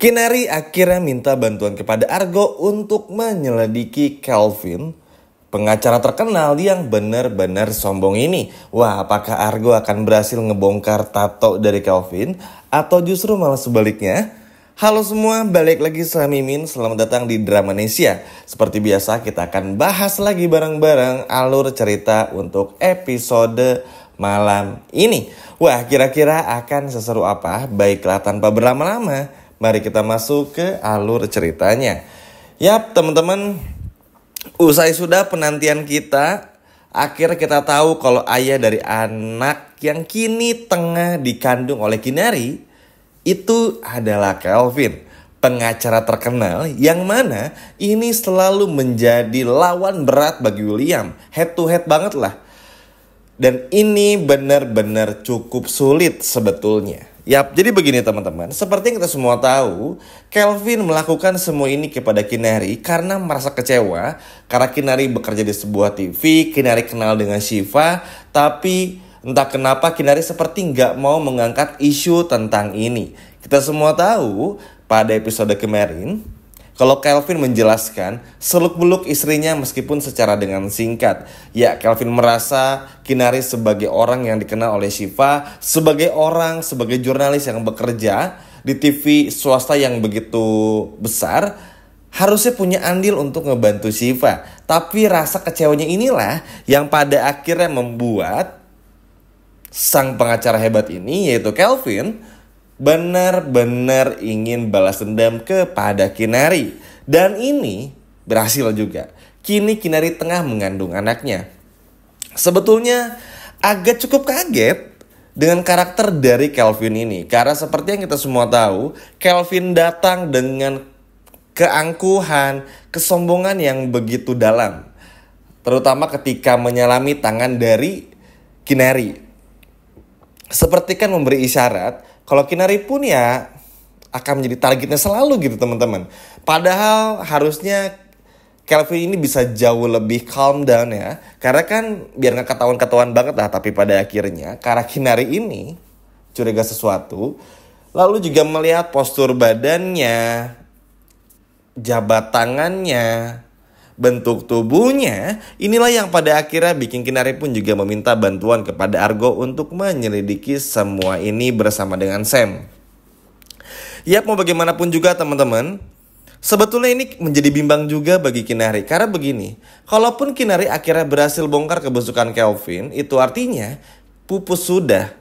Kinari akhirnya minta bantuan kepada Argo untuk menyelidiki Kelvin, pengacara terkenal yang benar-benar sombong ini. Wah, apakah Argo akan berhasil ngebongkar tato dari Kelvin atau justru malah sebaliknya? Halo semua, balik lagi sama Mimin. Selamat datang di Dramanesia. Seperti biasa kita akan bahas lagi bareng-bareng alur cerita untuk episode malam ini. Wah, kira-kira akan seseru apa? Baiklah, tanpa berlama-lama, mari kita masuk ke alur ceritanya. Yap, teman-teman, usai sudah penantian kita, akhirnya kita tahu kalau ayah dari anak yang kini tengah dikandung oleh Kinari itu adalah Kelvin, pengacara terkenal yang mana ini selalu menjadi lawan berat bagi William. Head to head banget lah. Dan ini benar-benar cukup sulit sebetulnya. Yap, jadi begini teman-teman. Seperti yang kita semua tahu, Kelvin melakukan semua ini kepada Kinari karena merasa kecewa. Karena Kinari bekerja di sebuah TV, Kinari kenal dengan Shiva, tapi entah kenapa Kinari seperti nggak mau mengangkat isu tentang ini. Kita semua tahu pada episode kemarin, kalau Kelvin menjelaskan seluk-beluk istrinya meskipun secara dengan singkat. Ya, Kelvin merasa Kinari sebagai orang yang dikenal oleh Shiva, sebagai jurnalis yang bekerja di TV swasta yang begitu besar, harusnya punya andil untuk ngebantu Shiva. Tapi rasa kecewanya inilah yang pada akhirnya membuat sang pengacara hebat ini, yaitu Kelvin, benar-benar ingin balas dendam kepada Kinari. Dan ini berhasil juga. Kini Kinari tengah mengandung anaknya. Sebetulnya agak cukup kaget dengan karakter dari Kelvin ini. Karena seperti yang kita semua tahu, Kelvin datang dengan keangkuhan, kesombongan yang begitu dalam. Terutama ketika menyalami tangan dari Kinari. Seperti kan memberi isyarat kalau Kinari pun ya akan menjadi targetnya selalu gitu teman-teman. Padahal harusnya Kelvin ini bisa jauh lebih calm down ya. Karena kan biar gak ketahuan-ketahuan banget lah. Tapi pada akhirnya karena Kinari ini curiga sesuatu. Lalu juga melihat postur badannya, jabat tangannya, bentuk tubuhnya. Inilah yang pada akhirnya bikin Kinari pun juga meminta bantuan kepada Argo untuk menyelidiki semua ini bersama dengan Sam. Yap, mau bagaimanapun juga teman-teman, sebetulnya ini menjadi bimbang juga bagi Kinari. Karena begini, kalaupun Kinari akhirnya berhasil bongkar kebusukan Kelvin, itu artinya pupus sudah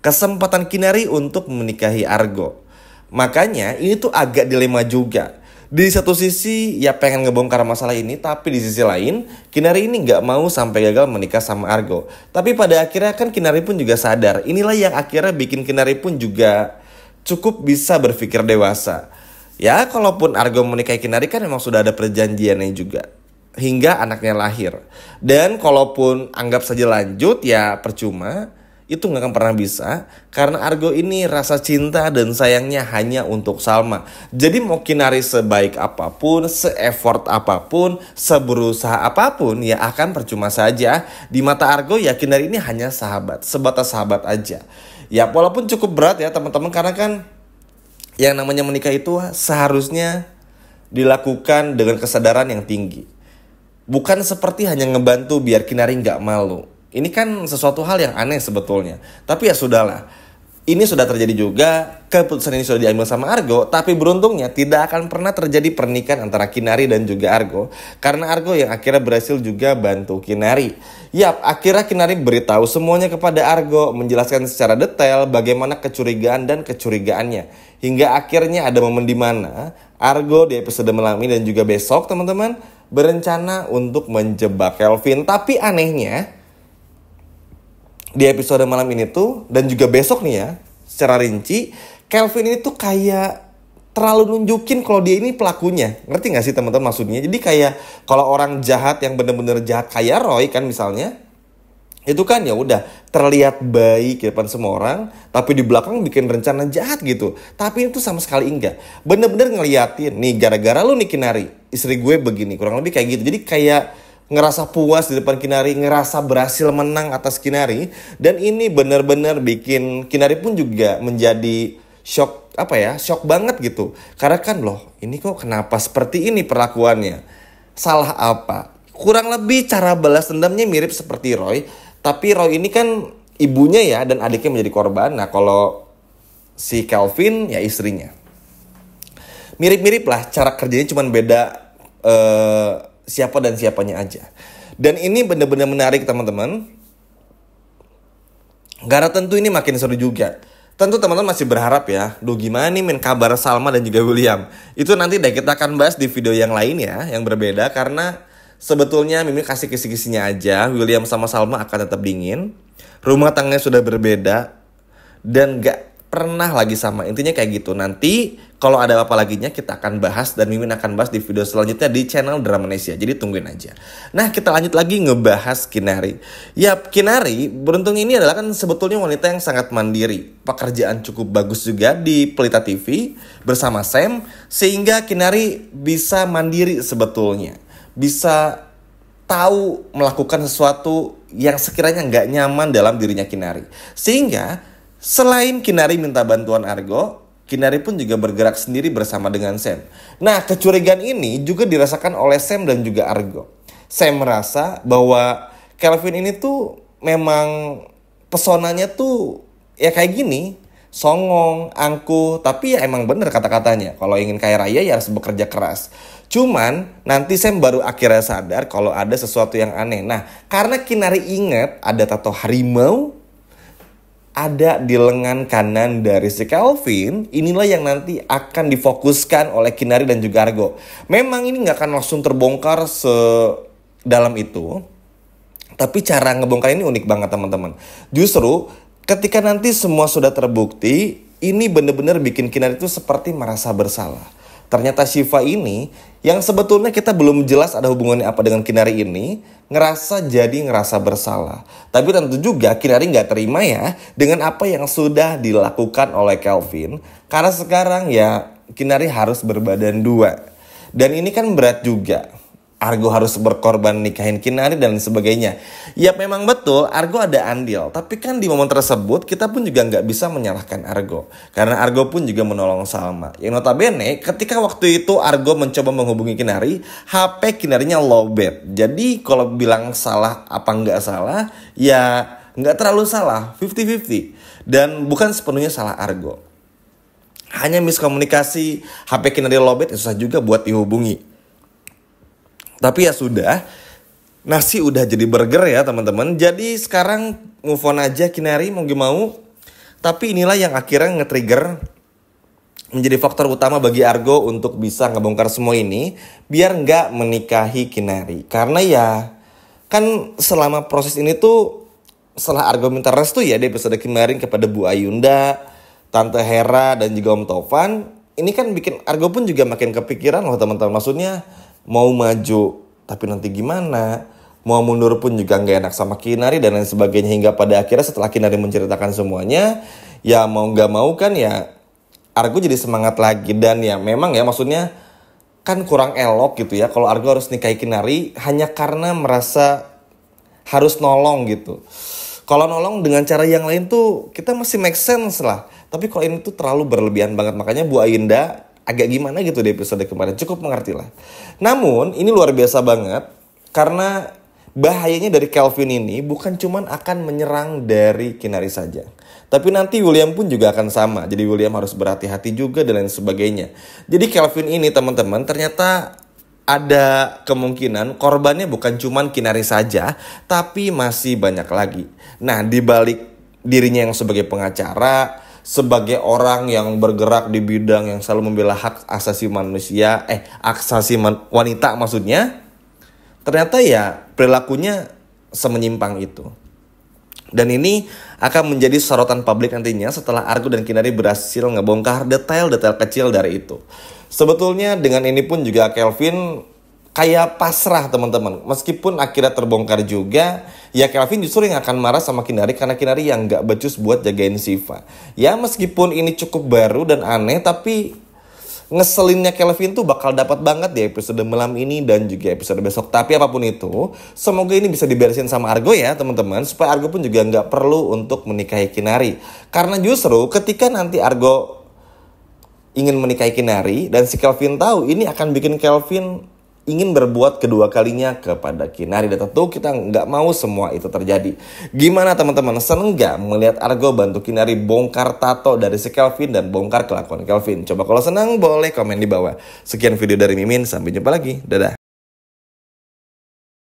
kesempatan Kinari untuk menikahi Argo. Makanya ini tuh agak dilema juga. Di satu sisi ya pengen ngebongkar masalah ini, tapi di sisi lain Kinari ini gak mau sampai gagal menikah sama Argo. Tapi pada akhirnya kan Kinari pun juga sadar. Inilah yang akhirnya bikin Kinari pun juga cukup bisa berpikir dewasa. Ya, kalaupun Argo menikahi Kinari kan memang sudah ada perjanjiannya juga, hingga anaknya lahir. Dan kalaupun anggap saja lanjut ya percuma, itu gak akan pernah bisa. Karena Argo ini rasa cinta dan sayangnya hanya untuk Salma. Jadi mau Kinari sebaik apapun, se-effort apapun, seberusaha apapun, ya akan percuma saja. Di mata Argo ya Kinari ini hanya sahabat, sebatas sahabat aja. Ya walaupun cukup berat ya teman-teman. Karena kan yang namanya menikah itu seharusnya dilakukan dengan kesadaran yang tinggi. Bukan seperti hanya ngebantu biar Kinari gak malu. Ini kan sesuatu hal yang aneh sebetulnya. Tapi ya sudahlah. Ini sudah terjadi juga. Keputusan ini sudah diambil sama Argo. Tapi beruntungnya tidak akan pernah terjadi pernikahan antara Kinari dan juga Argo. Karena Argo yang akhirnya berhasil juga bantu Kinari. Yap, akhirnya Kinari beritahu semuanya kepada Argo. Menjelaskan secara detail bagaimana kecurigaan dan kecurigaannya. Hingga akhirnya ada momen di mana Argo di episode malam ini dan juga besok teman-teman berencana untuk menjebak Kelvin. Tapi anehnya di episode malam ini tuh dan juga besok nih ya, secara rinci Kelvin ini tuh kayak terlalu nunjukin kalau dia ini pelakunya. Ngerti gak sih teman-teman maksudnya? Jadi kayak kalau orang jahat yang bener-bener jahat kayak Roy kan misalnya, itu kan ya udah terlihat baik di depan semua orang, tapi di belakang bikin rencana jahat gitu. Tapi itu sama sekali enggak. Bener-bener ngeliatin nih gara-gara lu nih Kinari, istri gue begini, kurang lebih kayak gitu. Jadi kayak ngerasa puas di depan Kinari, ngerasa berhasil menang atas Kinari. Dan ini benar-benar bikin Kinari pun juga menjadi shock apa ya, shock banget gitu. Karena kan loh, ini kok kenapa seperti ini perlakuannya? Salah apa? Kurang lebih cara balas dendamnya mirip seperti Roy, tapi Roy ini kan ibunya ya dan adiknya menjadi korban. Nah, kalau si Kelvin ya istrinya. Mirip-mirip lah cara kerjanya, cuman beda siapa dan siapanya aja. Dan ini benar-benar menarik teman-teman. Karena tentu ini makin seru juga. Tentu teman-teman masih berharap ya, duh gimana nih men kabar Salma dan juga William. Itu nanti deh kita akan bahas di video yang lain ya, yang berbeda. Karena sebetulnya Mimin kasih kisi-kisinya aja, William sama Salma akan tetap dingin. Rumah tangganya sudah berbeda. Dan gak pernah lagi sama, intinya kayak gitu. Nanti kalau ada apa laginya kita akan bahas dan Mimin akan bahas di video selanjutnya di channel Dramanesia. Jadi tungguin aja. Nah, kita lanjut lagi ngebahas Kinari. Ya, Kinari beruntung ini adalah kan sebetulnya wanita yang sangat mandiri. Pekerjaan cukup bagus juga di Pelita TV bersama Sam, sehingga Kinari bisa mandiri sebetulnya. Bisa tahu melakukan sesuatu yang sekiranya nggak nyaman dalam dirinya Kinari. Sehingga selain Kinari minta bantuan Argo, Kinari pun juga bergerak sendiri bersama dengan Sam. Nah, kecurigaan ini juga dirasakan oleh Sam dan juga Argo. Sam merasa bahwa Kelvin ini tuh memang pesonanya tuh ya kayak gini, songong, angkuh, tapi ya emang bener kata-katanya. Kalau ingin kaya raya ya harus bekerja keras. Cuman nanti Sam baru akhirnya sadar kalau ada sesuatu yang aneh. Nah, karena Kinari ingat ada tato harimau ada di lengan kanan dari si Kelvin, inilah yang nanti akan difokuskan oleh Kinari dan juga Argo. Memang ini nggak akan langsung terbongkar sedalam itu, tapi cara ngebongkar ini unik banget teman-teman. Justru ketika nanti semua sudah terbukti, ini bener-bener bikin Kinari itu seperti merasa bersalah. Ternyata Shiva ini, yang sebetulnya kita belum jelas ada hubungannya apa dengan Kinari ini, ngerasa bersalah. Tapi tentu juga Kinari nggak terima ya dengan apa yang sudah dilakukan oleh Kelvin. Karena sekarang ya Kinari harus berbadan dua. Dan ini kan berat juga. Argo harus berkorban nikahin Kinari dan sebagainya. Ya memang betul Argo ada andil. Tapi kan di momen tersebut kita pun juga nggak bisa menyalahkan Argo. Karena Argo pun juga menolong Salma. Yang notabene ketika waktu itu Argo mencoba menghubungi Kinari, HP Kinarinya lowbat. Jadi kalau bilang salah apa nggak salah, ya nggak terlalu salah. 50-50. Dan bukan sepenuhnya salah Argo. Hanya miskomunikasi, HP Kinari lowbat ya susah juga buat dihubungi. Tapi ya sudah, nasi udah jadi burger ya teman-teman. Jadi sekarang move on aja Kinari mau gak mau. Tapi inilah yang akhirnya nge-trigger menjadi faktor utama bagi Argo untuk bisa ngebongkar semua ini. Biar gak menikahi Kinari. Karena ya kan selama proses ini tuh, setelah Argo minta restu ya di episode kemarin kepada Bu Ayunda, Tante Hera dan juga Om Tovan. Ini kan bikin Argo pun juga makin kepikiran loh teman-teman. Maksudnya mau maju tapi nanti gimana, mau mundur pun juga gak enak sama Kinari dan lain sebagainya. Hingga pada akhirnya setelah Kinari menceritakan semuanya, ya mau gak mau kan ya Argo jadi semangat lagi. Dan ya memang ya maksudnya kan kurang elok gitu ya kalau Argo harus nikahi Kinari hanya karena merasa harus nolong gitu. Kalau nolong dengan cara yang lain tuh kita masih make sense lah. Tapi kalau ini tuh terlalu berlebihan banget. Makanya Bu Ayunda agak gimana gitu di episode kemarin, cukup mengerti lah. Namun ini luar biasa banget karena bahayanya dari Kelvin ini bukan cuman akan menyerang dari Kinari saja, tapi nanti William pun juga akan sama. Jadi William harus berhati-hati juga dan lain sebagainya. Jadi Kelvin ini teman-teman ternyata ada kemungkinan korbannya bukan cuman Kinari saja, tapi masih banyak lagi. Nah, di balik dirinya yang sebagai pengacara, sebagai orang yang bergerak di bidang yang selalu membela hak asasi manusia, wanita maksudnya, ternyata ya perilakunya semenyimpang itu. Dan ini akan menjadi sorotan publik nantinya setelah Argo dan Kinari berhasil ngebongkar detail-detail kecil dari itu. Sebetulnya dengan ini pun juga Kelvin kayak pasrah teman-teman. Meskipun akhirnya terbongkar juga, ya Kelvin justru yang akan marah sama Kinari karena Kinari yang gak becus buat jagain Shiva. Ya meskipun ini cukup baru dan aneh, tapi ngeselinnya Kelvin tuh bakal dapat banget di episode malam ini dan juga episode besok. Tapi apapun itu, semoga ini bisa diberesin sama Argo ya teman-teman, supaya Argo pun juga gak perlu untuk menikahi Kinari. Karena justru ketika nanti Argo ingin menikahi Kinari, dan si Kelvin tahu ini akan bikin Kelvin ingin berbuat kedua kalinya kepada Kinari. Dan tentu kita nggak mau semua itu terjadi. Gimana teman-teman, seneng nggak melihat Argo bantu Kinari bongkar tato dari si Kelvin dan bongkar kelakuan Kelvin? Coba kalau senang boleh komen di bawah. Sekian video dari Mimin, sampai jumpa lagi, dadah.